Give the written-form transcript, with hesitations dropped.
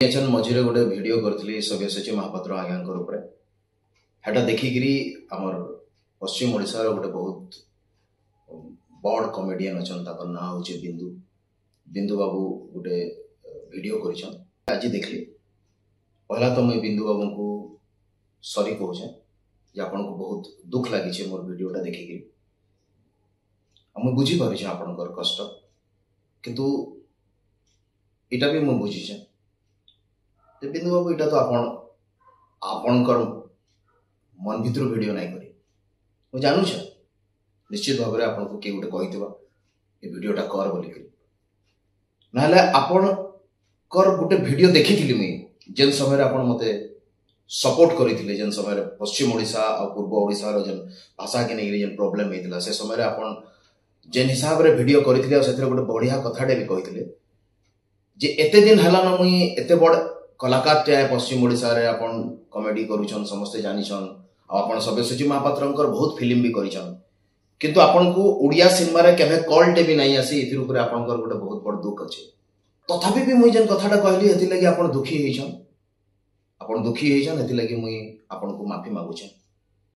मझे गोटे वीडियो करी सव्यसाची महापात्र आज्ञा हेटा देखिकी आमर पश्चिम ओडिशा गोटे बहुत बड़ कमेडियन अच्छा ना हूँ बिंदु बिंदु बाबू गोटे वीडियो कर आज देखली पहला तो मुझे बिंदु बाबू को सॉरी कहूचे जे आपन को बहुत दुख लगी मोर वीडियोटा देखिकी मुझे बुझीपारे आपणकर कष्ट किंतु इटा भी मुझे बुझीचे बिंदु बाबू इटा तो आपणकर मन भीतर वीडियो नहीं करी मुझे जानूछ निश्चित भाव में आपको किए गोटे कही वीडियोटा कर बोलिक ना आपण कर गोटे वीडियो देखी मुई जेन समय आप मते सपोर्ट करते जेन समय पश्चिम ओडिशा और पूर्व ओडिशा जेन भाषा के नहीं जेन प्रॉब्लम होता से समय आपन जेन हिसाब रे वीडियो करते गोटे बढ़िया कथाटे भी कहते जे एते दिन है ना मुई एते बड़ कलाकार टे पश्चिम ओडिशा रे आपन कॉमेडी करूछन समस्ते जानिछन आपन सव्यसाची महापात्र बहुत फिल्म भी करिछन किंतु आपन को ओडिया सिनेमा रे केबे कॉल टे भी नहीं आसी इथिर ऊपर आपन गोटे बहुत बड़ दुख अछि तथापि भी मुई जेन कथाटा कहली हेति लागि आपन दुखी हेछन एथि लागि मुई आपन को माफी मागुछे।